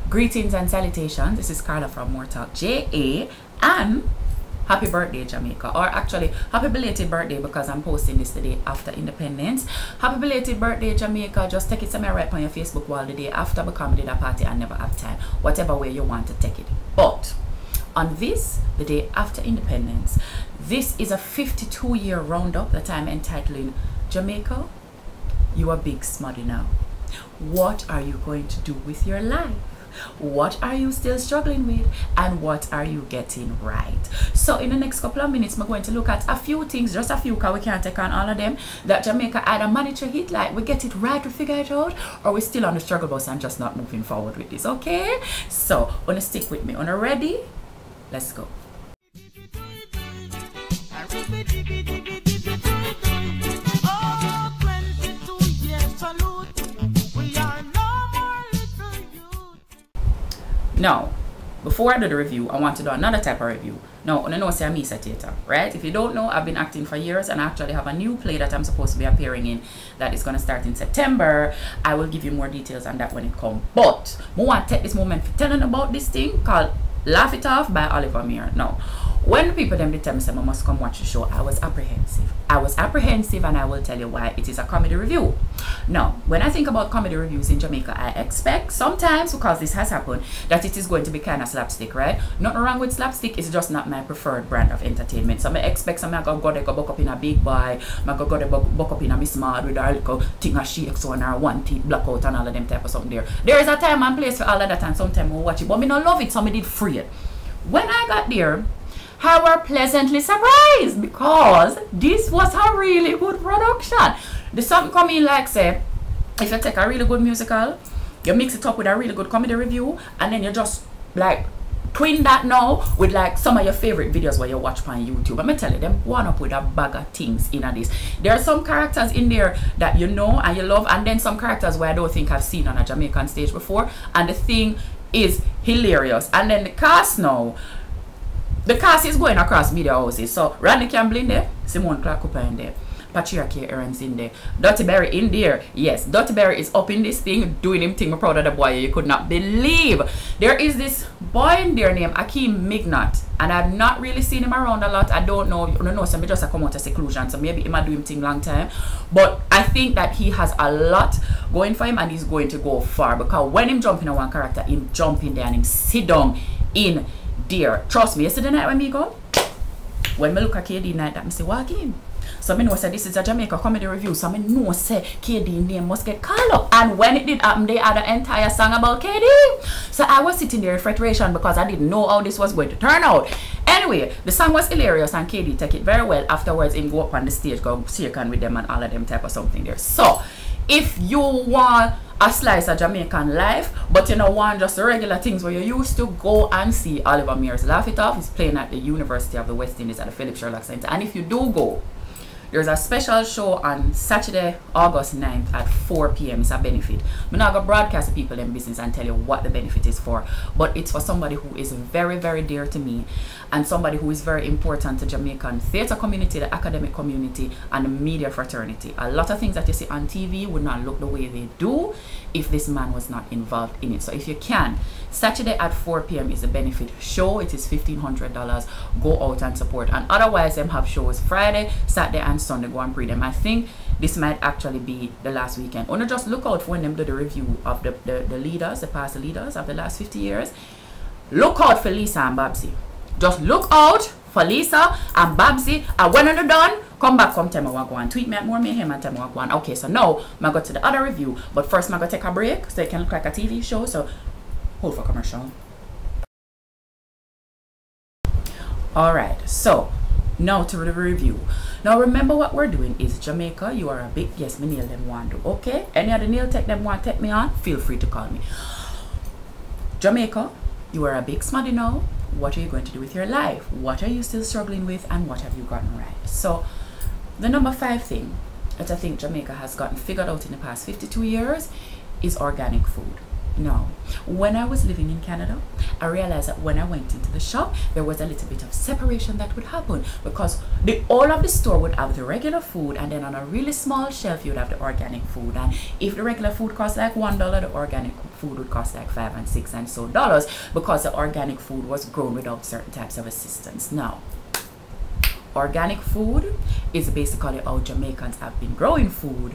Greetings and salutations. This is Carla from MooreTalkJa, and happy birthday, Jamaica. Or actually, happy belated birthday, because I'm posting this the day after independence. Happy belated birthday, Jamaica. Just take it somewhere right on your Facebook wall the day after, because I did a party and never have time. Whatever way you want to take it. But on this, the day after independence, this is a 52-year roundup that I'm entitling Jamaica, you are big smutty now. What are you going to do with your life? What are you still struggling with, and what are you getting right? So in the next couple of minutes, we're going to look at a few things, just a few, because we can't take on all of them, that Jamaica either manage to hit, like we get it right to figure it out, or we're still on the struggle bus and just not moving forward with this. Okay, so wanna stick with me. Wanna ready? Let's go. Now, before I do the review, I want to do another type of review. Now, I know say I'm a theater, right? If you don't know, I've been acting for years, and I actually have a new play that I'm supposed to be appearing in that is going to start in September. I will give you more details on that when it comes. But I want to take this moment for telling about this thing called Laugh It Off by Oliver Muir. Now, when the people them tell me say I must come watch the show, I was apprehensive. And I will tell you why. It is a comedy review. Now, when I think about comedy reviews in Jamaica, I expect sometimes, because this has happened, that it is going to be kind of slapstick, right? Nothing wrong with slapstick, it's just not my preferred brand of entertainment. So I expect some go buck up in a big boy, I go buck up in a Miss Mad with a little thing of shakes on her one teeth blackout and all of them type of something there. There is a time and place for all of that, and sometimes we'll watch it, but me not love it, so I did free it. When I got there, I was pleasantly surprised, because this was a really good production. The something come in like, say, if you take a really good musical, you mix it up with a really good comedy review, and then you just like twin that now with like some of your favorite videos where you watch on YouTube. I'm gonna tell you, them one up with a bag of things in this. There are some characters in there that you know and you love, and then some characters where I don't think I've seen on a Jamaican stage before, and the thing is hilarious. And then the cast now, the cast is going across media houses. So Randy Campbell in there, Simone Clark Cooper in there, Patriarchy Aaron's in there, Dirty Berry in there. Yes, Dirty Berry is up in this thing, doing him thing. I'm proud of the boy. You could not believe. There is this boy in there named Akeem Mignot, and I've not really seen him around a lot. I don't know, so I just come out of seclusion, so maybe he might do him thing long time. But I think that he has a lot going for him, and he's going to go far, because when him jump in one character, him jump in there and him sit down in there. Trust me, yesterday night when me go, when me look at KD night, that me say walk in. So me know say this is a Jamaica comedy review, so me know say KD name must get called up. And when it did happen, they had an entire song about KD. So I was sitting there in frustration, because I didn't know how this was going to turn out. Anyway, the song was hilarious, and KD take it very well. Afterwards, him go up on the stage, go shake on with them and all of them type of something there. So if you want a slice of Jamaican life, but you don't want just the regular things where you used to, go and see Oliver Muir's Laugh It Off. He's playing at the University of the West Indies at the Philip Sherlock Center. And if you do go, there's a special show on Saturday, August 9th at 4 p.m. It's a benefit. I'm not going to broadcast to people in business and tell you what the benefit is for, but it's for somebody who is very, very dear to me, and somebody who is very important to Jamaican theatre community, the academic community, and the media fraternity. A lot of things that you see on TV would not look the way they do if this man was not involved in it. So if you can, Saturday at 4 p.m. is a benefit show. It is $1,500. Go out and support. And otherwise, them have shows Friday, Saturday, and Sunday. Go and pre them. I think this might actually be the last weekend. Only just look out for when them do the review of the leaders, the past leaders of the last 50 years. Look out for Lisa and Babsy. Just look out for Lisa and Babsy. And when they're done, come back, come tell me what go on. Tweet me at More Mayhem and tell me what go on. Okay, so now I'm going to go to the other review. But first, I'm going to take a break so it can look like a TV show. So hold for commercial. Alright, so now to the review. Now remember what we're doing is Jamaica, you are a big, yes, me nail them want to, okay? Any other nail tech them want to take me on, feel free to call me. Jamaica, you are a big smuddy now. What are you going to do with your life? What are you still struggling with, and what have you gotten right? So the number 5 thing that I think Jamaica has gotten figured out in the past 52 years is organic food. No. When I was living in Canada, I realized that when I went into the shop, there was a little bit of separation that would happen, because all of the store would have the regular food, and then on a really small shelf you'd have the organic food. And if the regular food cost like $1, the organic food would cost like $5 and $6 and so dollars, because the organic food was grown without certain types of assistance. Now, organic food is basically how Jamaicans have been growing food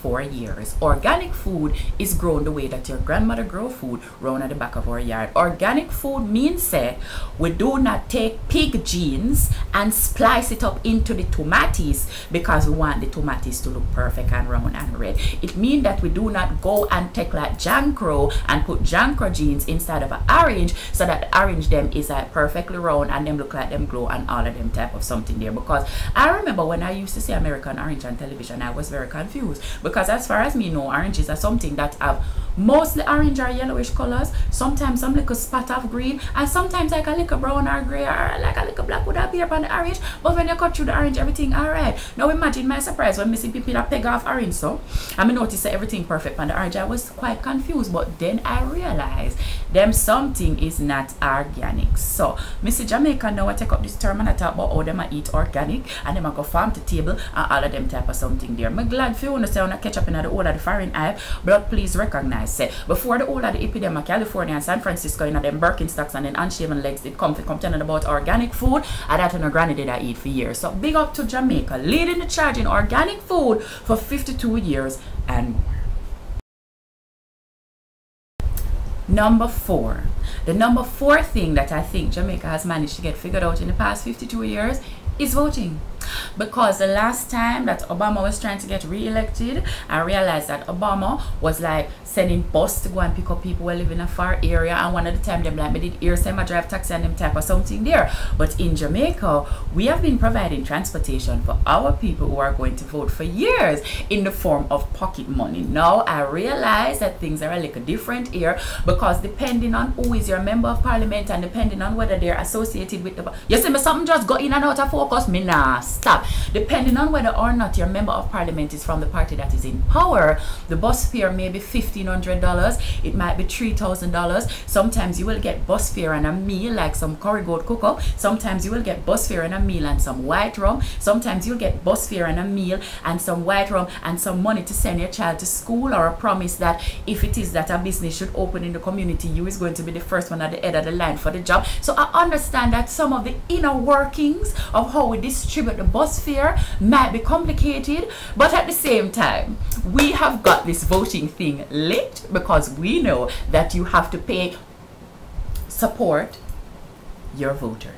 for years. Organic food is grown the way that your grandmother grow food, round at the back of our yard. Organic food means that we do not take pig genes and splice it up into the tomatoes because we want the tomatoes to look perfect and round and red. It means that we do not go and take like jankro and put jankro genes inside of an orange, so that the orange them is like perfectly round and them look like them glow and all of them type of something there. Because I remember when I used to see American orange on television, I was very confused, because as far as me know, oranges are something that have mostly orange or yellowish colors, sometimes some little spot of green, and sometimes like a little brown or gray, or like a little black would appear upon the orange. But when you cut through the orange, everything alright. Now imagine my surprise when I see people that peg off orange, so I noticed that everything perfect on the orange. I was quite confused, but then I realized them something is not organic. So Mr. Jamaica now I take up this term and I talk about how them I eat organic, and them I go farm to table and all of them type of something there. I'm glad for you to say when I catch up in the whole of the foreign eye, but please recognize, say, before the whole of the epidemic, California and San Francisco, in them Birkenstocks and then unshaven legs, they come telling about organic food, and that no granny did I eat for years. So big up to Jamaica, leading the charge in organic food for 52 years and more. Number 4. The number 4 thing that I think Jamaica has managed to get figured out in the past 52 years is voting. Because the last time that Obama was trying to get re-elected, I realized that Obama was like sending bus to go and pick up people who live in a far area, and one of the time them like me did hear say I drive taxi and them type of something there. But in Jamaica, we have been providing transportation for our people who are going to vote for years in the form of pocket money. Now I realize that things are a little different here, because depending on who is your member of parliament and depending on whether they're associated with the, you see me something just go in and out of focus, me nah stop. Depending on whether or not your member of parliament is from the party that is in power, the bus fare may be $1,500, it might be $3,000. Sometimes you will get bus fare and a meal like some curry goat cocoa. Sometimes you will get bus fare and a meal and some white rum. Sometimes you'll get bus fare and a meal and some white rum and some money to send your child to school, or a promise that if it is that a business should open in the community, you is going to be the first one at the head of the line for the job. So I understand that some of the inner workings of how we distribute the bus fare might be complicated, but at the same time we have got this voting thing lit, because we know that you have to support your voters.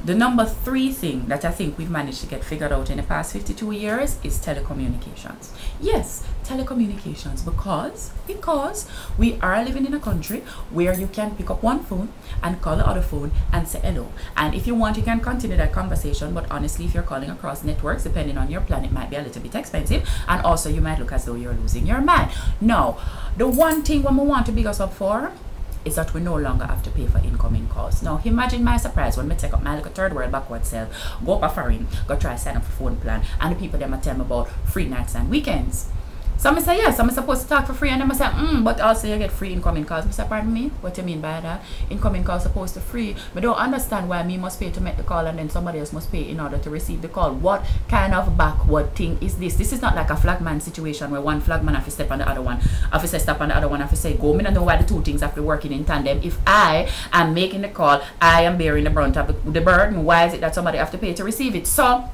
The number 3 thing that I think we've managed to get figured out in the past 52 years is telecommunications. Yes, telecommunications, because we are living in a country where you can pick up one phone and call the other phone and say hello. And if you want, you can continue that conversation, but honestly, if you're calling across networks, depending on your plan, it might be a little bit expensive, and also you might look as though you're losing your mind. Now, the one thing we want to big us up for is that we no longer have to pay for incoming calls. Now imagine my surprise when I take up my little third world backward self, go up a foreign, go try sign up for phone plan, and the people them tell me about free nights and weekends. Some say yes, I'm supposed to talk for free, and them say but also you get free incoming calls. I say, pardon me, what you mean by that? Incoming calls supposed to free. I don't understand why me must pay to make the call and then somebody else must pay in order to receive the call. What kind of backward thing is this? This is not like a flagman situation where one flagman have to step on the other one, have to say stop on the other one, have to say go. I don't know why the two things have to be working in tandem. If I am making the call, I am bearing the brunt of the burden. Why is it that somebody have to pay to receive it? So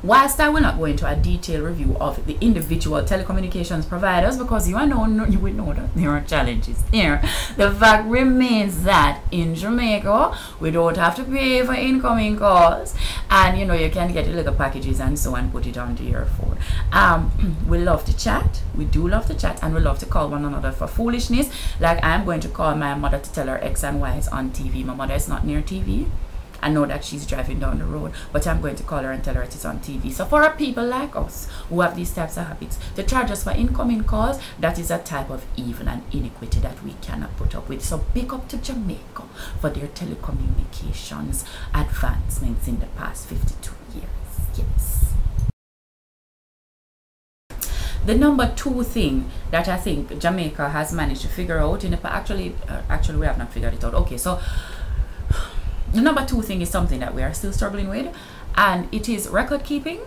whilst I will not go into a detailed review of the individual telecommunications providers, because you will know that there are challenges here, the fact remains that in Jamaica we don't have to pay for incoming calls, and you can get little packages and so on, put it onto your phone. We love to chat, we do love to chat, and we love to call one another for foolishness. Like I'm going to call my mother to tell her X and Y is on TV. My mother is not near TV. I know that she's driving down the road, but I'm going to call her and tell her it is on TV. So for people like us who have these types of habits, to charge us for incoming calls, that is a type of evil and iniquity that we cannot put up with. So big up to Jamaica for their telecommunications advancements in the past 52 years. Yes. The number two thing that I think Jamaica has managed to figure out in the actually we have not figured it out. Okay, so the number two thing is something that we are still struggling with, and it is record keeping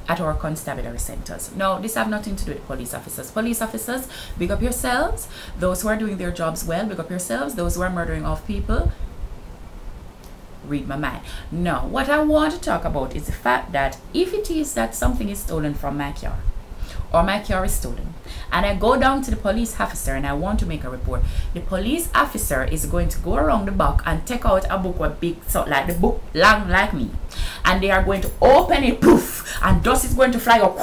at our constabulary centers. Now, this have nothing to do with police officers. Police officers, big up yourselves. Those who are doing their jobs well, big up yourselves. Those who are murdering off people, read my mind. Now, what I want to talk about is the fact that if it is that something is stolen from my car, or my car is stolen, and I go down to the police officer and I want to make a report, the police officer is going to go around the back and take out a book with big, so like the book long like me, and they are going to open it, poof, and dust is going to fly up,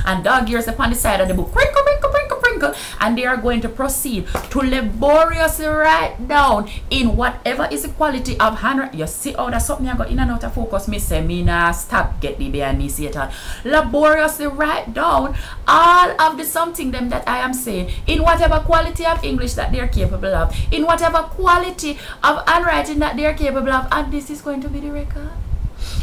and dog ears upon the side of the book, crinkle, crinkle, crinkle, crinkle, and they are going to proceed to laboriously write down in whatever is the quality of handwriting. You see how that's something I got in and out of focus. Me say me nah stop, get the behind me, see it all. Laboriously write down all of the something them that I am saying in whatever quality of English that they're capable of, in whatever quality of handwriting that they're capable of, and this is going to be the record.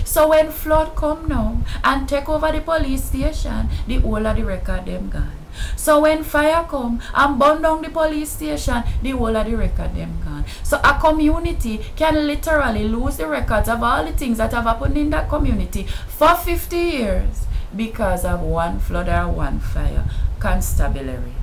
So when flood come now and take over the police station, the whole of the record them gone. So when fire come and burn down the police station, the whole of the record them gone. So a community can literally lose the records of all the things that have happened in that community for 50 years because of one flood or one fire. Constabulary.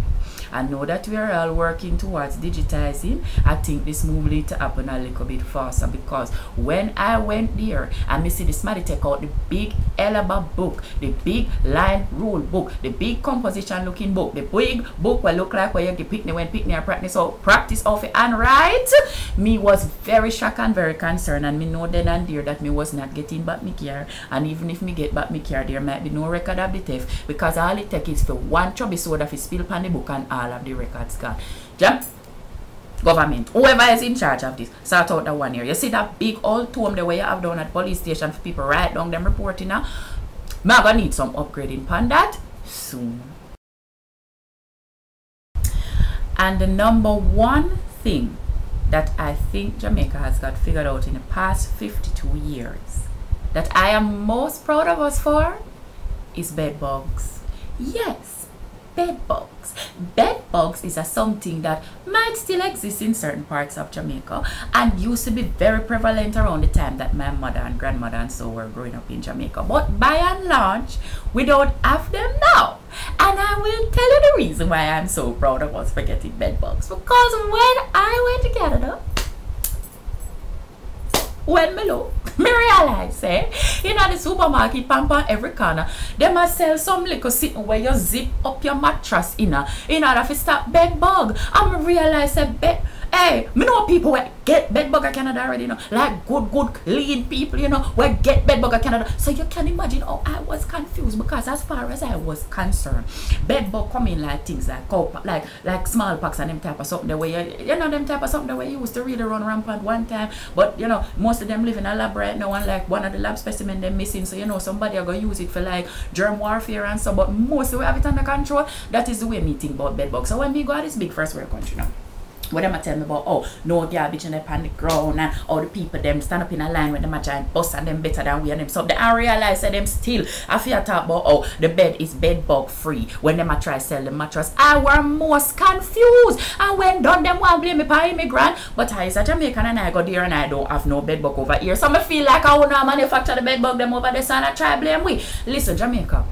I know that we are all working towards digitizing. I think this move need to happen a little bit faster, because when I went there and me see this man take out the big Elaba book, the big line rule book, the big composition looking book, the big book will look like where you get picnic when picnic and practice of it and write, me was very shocked and very concerned, and me know then and there that me was not getting back my car, and even if me get back my car, there might be no record of the theft, because all it takes is for one chubby soda if spill upon the book and all of the records gone. Jump. Government, whoever is in charge of this, sort out that 1 year. You see that big old tome the way you have down at police station for people write down them reporting now? I'm gonna need some upgrading on that soon. And the number one thing that I think Jamaica has got figured out in the past 52 years that I am most proud of us for is bed bugs. Yes, bed bugs. Bed bugs is something that might still exist in certain parts of Jamaica and used to be very prevalent around the time that my mother and grandmother and so were growing up in Jamaica. But by and large, we don't have them now. And I will tell you the reason why I'm so proud of us for getting bed bugs. Because when I went to Canada, when me look, me realize, in the supermarket, pamper every corner, they must sell some little sitting where you zip up your mattress in order to stop bed bug. And me realize that hey, me know people who get bed bug in Canada already, you know, like good, clean people, you know, who get bed bug in Canada. So you can imagine how I was confused, because as far as I was concerned, bed bug come in like things like like smallpox and them type of something the way you know them type of something the way you used to really run rampant one time. But you know, most of them live in a lab right now, and like one of the lab specimen them missing. So you know somebody are gonna use it for like germ warfare and so. But mostly we have it under control. That is the way me think about bed bugs. So when we go to this big first world country now, what them tell me about, oh, no garbage in the on the ground, and all the people them stand up in a line with them a giant bus and them better than we and them. So they realize that them still, if you talk about, oh, the bed is bed bug free, when them a try sell the mattress, I were most confused. And when done them want blame me for immigrant, but I is a Jamaican and I go there and I don't have no bed bug over here. So I feel like I wanna manufacture the bed bug them over there, so I try blame we. Listen, Jamaica,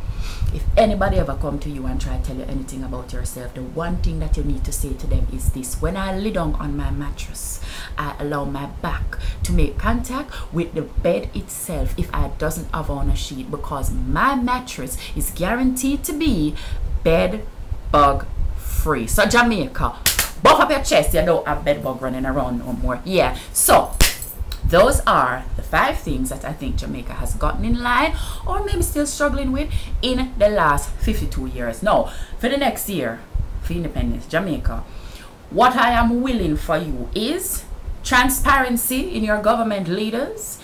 if anybody ever come to you and try to tell you anything about yourself, the one thing that you need to say to them is this: when I lay down on my mattress, I allow my back to make contact with the bed itself if I doesn't have on a sheet, because my mattress is guaranteed to be bed bug free. So Jamaica, buff up your chest, you don't have bed bug running around no more. Yeah, so those are the 5 things that I think Jamaica has gotten in line, or maybe still struggling with, in the last 52 years. Now, for the next year, for independence, Jamaica, what I am willing for you is transparency in your government leaders,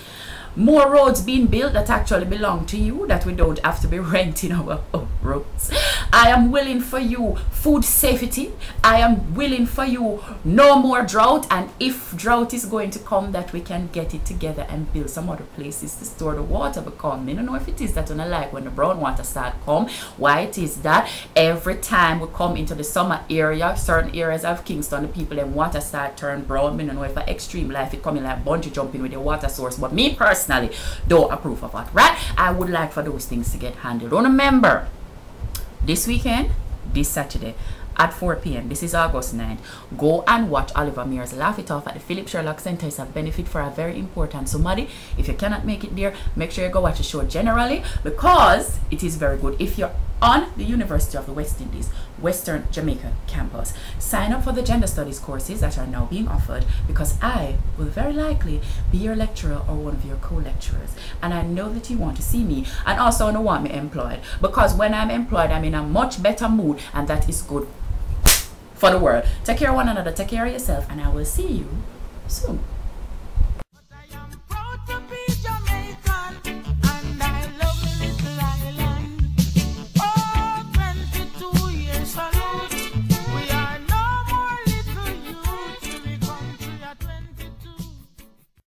More roads being built that actually belong to you, that we don't have to be renting our roads. I am willing for you food safety. I am willing for you no more drought, and if drought is going to come, that we can get it together and build some other places to store the water. Because I don't know if it is that when I like when the brown water start come, why it is that every time we come into the summer area, certain areas of Kingston, the people them water start turn brown. I don't know if a extreme life it coming like bungee jumping with the water source, but me personally don't approve of that, right? I would like for those things to get handled. Remember, this weekend, this Saturday at 4 p.m. This is August 9th. Go and watch Oliver Mears Laugh It Off at the Philip Sherlock Center. It's a benefit for a very important somebody. If you cannot make it there, make sure you go watch the show generally, because it is very good. If you're on the University of the West Indies, Western Jamaica campus, sign up for the gender studies courses that are now being offered, because I will very likely be your lecturer or one of your co-lecturers, and I know that you want to see me, and also don't want me employed, because when I'm employed I'm in a much better mood, and that is good for the world. Take care of one another, take care of yourself, and I will see you soon.